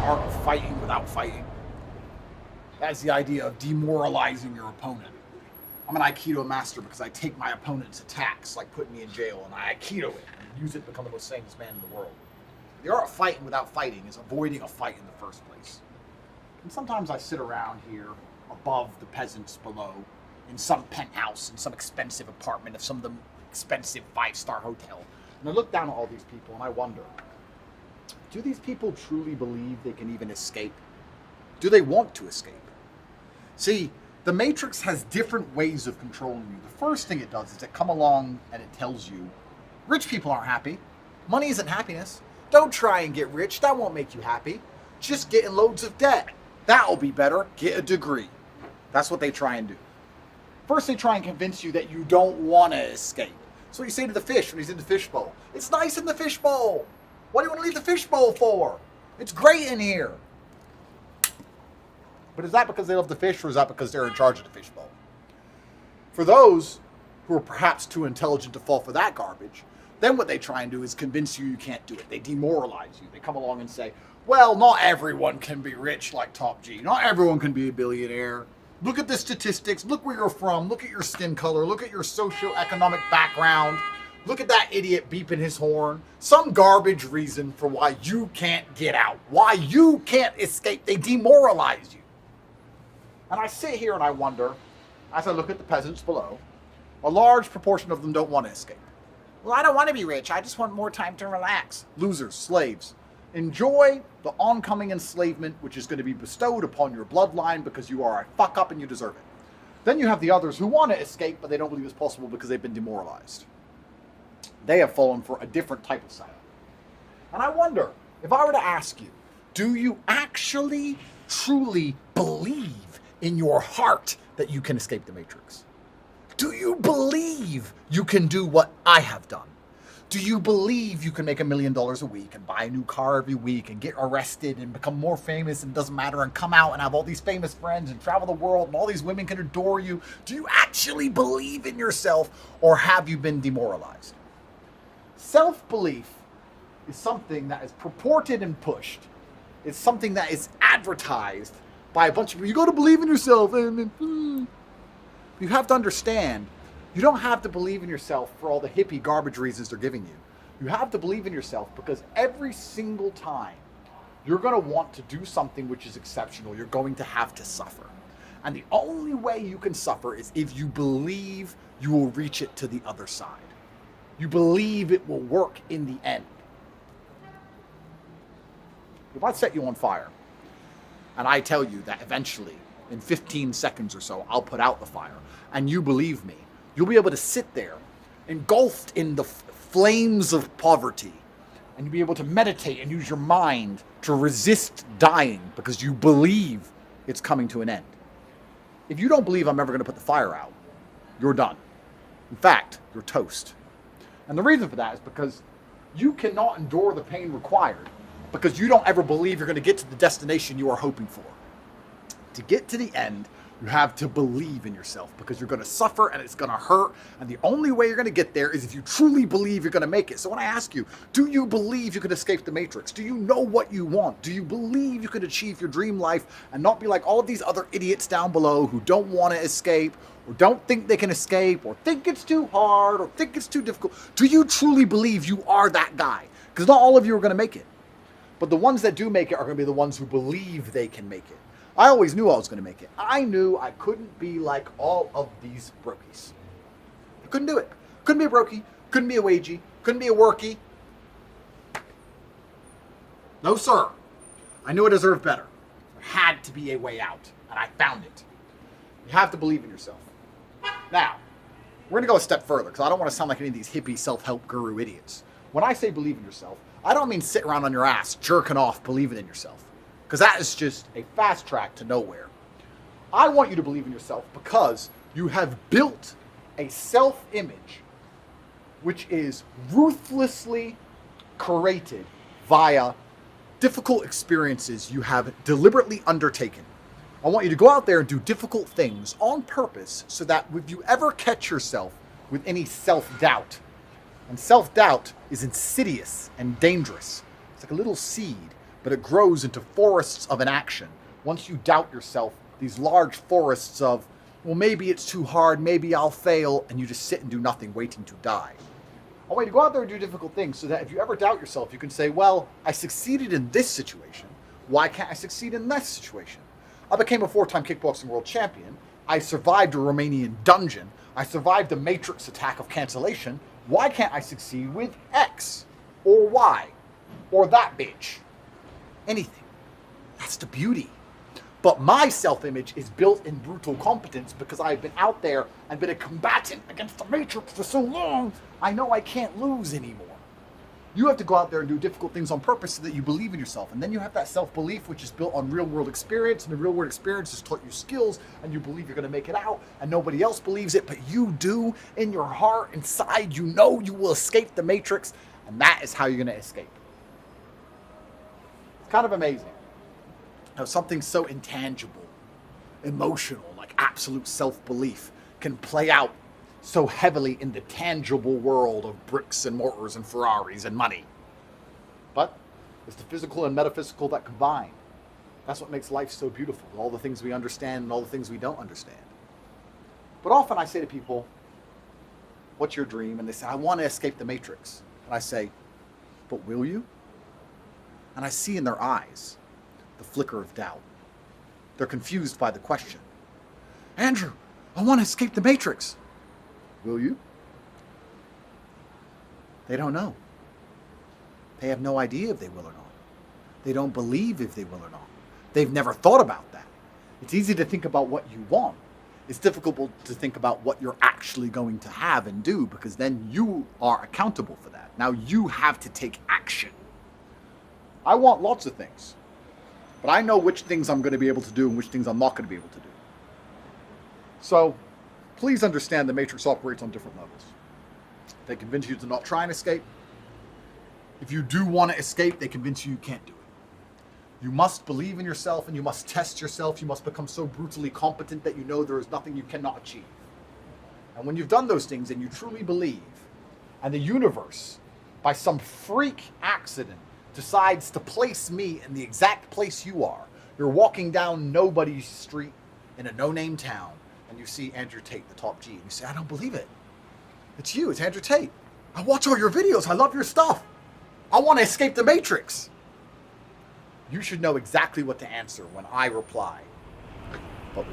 art of fighting without fighting. That's the idea of demoralizing your opponent. I'm an Aikido master because I take my opponent's attacks, like putting me in jail, and I Aikido it and use it to become the most famous man in the world. The art of fighting without fighting is avoiding a fight in the first place. And sometimes I sit around here above the peasants below in some penthouse, in some expensive apartment of some of the expensive five-star hotel. And I look down at all these people and I wonder, do these people truly believe they can even escape? Do they want to escape? See, the Matrix has different ways of controlling you. The first thing it does is it come along and it tells you, rich people aren't happy. Money isn't happiness. Don't try and get rich. That won't make you happy. Just get in loads of debt. That'll be better. Get a degree. That's what they try and do. First, they try and convince you that you don't want to escape. So you say to the fish when he's in the fishbowl, it's nice in the fishbowl. What do you want to leave the fishbowl for? It's great in here. But is that because they love the fish, or is that because they're in charge of the fishbowl? For those who are perhaps too intelligent to fall for that garbage, then what they try and do is convince you can't do it. They demoralize you. They come along and say, well, not everyone can be rich like Top G. Not everyone can be a billionaire. Look at the statistics. Look where you're from. Look at your skin color. Look at your socioeconomic background. Look at that idiot beeping his horn. Some garbage reason for why you can't get out. Why you can't escape. They demoralize you. And I sit here and I wonder, as I look at the peasants below, a large proportion of them don't want to escape. Well, I don't want to be rich. I just want more time to relax. Losers, slaves. Enjoy the oncoming enslavement which is going to be bestowed upon your bloodline because you are a fuck up and you deserve it. Then you have the others who want to escape, but they don't believe it's possible because they've been demoralized. They have fallen for a different type of psyop. And I wonder, if I were to ask you, do you actually, truly believe in your heart that you can escape the Matrix? Do you believe you can do what I have done? Do you believe you can make $1 million a week and buy a new car every week and get arrested and become more famous and doesn't matter and come out and have all these famous friends and travel the world and all these women can adore you? Do you actually believe in yourself, or have you been demoralized? Self-belief is something that is purported and pushed. It's something that is advertised by a bunch of people. You got to believe in yourself. You have to understand, you don't have to believe in yourself for all the hippie garbage reasons they're giving you. You have to believe in yourself because every single time you're going to want to do something which is exceptional, you're going to have to suffer. And the only way you can suffer is if you believe you will reach it to the other side. You believe it will work in the end. If I set you on fire and I tell you that eventually, in 15 seconds or so, I'll put out the fire, and you believe me, you'll be able to sit there, engulfed in the flames of poverty, and you'll be able to meditate and use your mind to resist dying because you believe it's coming to an end. If you don't believe I'm ever going to put the fire out, you're done. In fact, you're toast. And the reason for that is because you cannot endure the pain required because you don't ever believe you're going to get to the destination you are hoping for. To get to the end, you have to believe in yourself because you're going to suffer and it's going to hurt. And the only way you're going to get there is if you truly believe you're going to make it. So when I ask you, do you believe you can escape the Matrix? Do you know what you want? Do you believe you can achieve your dream life and not be like all of these other idiots down below who don't want to escape or don't think they can escape or think it's too hard or think it's too difficult? Do you truly believe you are that guy? Because not all of you are going to make it. But the ones that do make it are going to be the ones who believe they can make it. I always knew I was going to make it. I knew I couldn't be like all of these brokies. I couldn't do it. Couldn't be a brokey. Couldn't be a wagey. Couldn't be a worky. No, sir. I knew I deserved better. There had to be a way out, and I found it. You have to believe in yourself. Now, we're going to go a step further, because I don't want to sound like any of these hippie self-help guru idiots. When I say believe in yourself, I don't mean sit around on your ass, jerking off, believing in yourself. Because that is just a fast track to nowhere. I want you to believe in yourself because you have built a self-image which is ruthlessly created via difficult experiences you have deliberately undertaken. I want you to go out there and do difficult things on purpose so that if you ever catch yourself with any self-doubt, and self-doubt is insidious and dangerous. It's like a little seed. but it grows into forests of inaction. Once you doubt yourself, these large forests of, well, maybe it's too hard, maybe I'll fail, and you just sit and do nothing, waiting to die. I want you to go out there and do difficult things so that if you ever doubt yourself, you can say, well, I succeeded in this situation. Why can't I succeed in this situation? I became a 4-time kickboxing world champion. I survived a Romanian dungeon. I survived a matrix attack of cancellation. Why can't I succeed with X or Y or that bitch? Anything. That's the beauty. But my self-image is built in brutal competence because I've been out there and been a combatant against the Matrix for so long, I know I can't lose anymore. You have to go out there and do difficult things on purpose so that you believe in yourself. And then you have that self-belief, which is built on real-world experience. And the real-world experience has taught you skills, and you believe you're going to make it out. And nobody else believes it, but you do. In your heart, inside, you know you will escape the Matrix. And that is how you're going to escape. It's kind of amazing. Something so intangible, emotional, like absolute self-belief can play out so heavily in the tangible world of bricks and mortars and Ferraris and money. But it's the physical and metaphysical that combine. That's what makes life so beautiful, all the things we understand and all the things we don't understand. But often I say to people, what's your dream? And they say, I want to escape the Matrix. And I say, but will you? And I see in their eyes the flicker of doubt. They're confused by the question. Andrew, I want to escape the Matrix. Will you? They don't know. They have no idea if they will or not. They don't believe if they will or not. They've never thought about that. It's easy to think about what you want. It's difficult to think about what you're actually going to have and do, because then you are accountable for that. Now you have to take action. I want lots of things. But I know which things I'm going to be able to do and which things I'm not going to be able to do. So, please understand the Matrix operates on different levels. They convince you to not try and escape. If you do want to escape, they convince you can't do it. You must believe in yourself and you must test yourself. You must become so brutally competent that you know there is nothing you cannot achieve. And when you've done those things and you truly believe, and the universe, by some freak accident, decides to place me in the exact place you are. You're walking down nobody's street in a no-name town, and you see Andrew Tate, the top G, and you say, I don't believe it. It's you, it's Andrew Tate. I watch all your videos, I love your stuff. I want to escape the Matrix. You should know exactly what to answer when I reply. But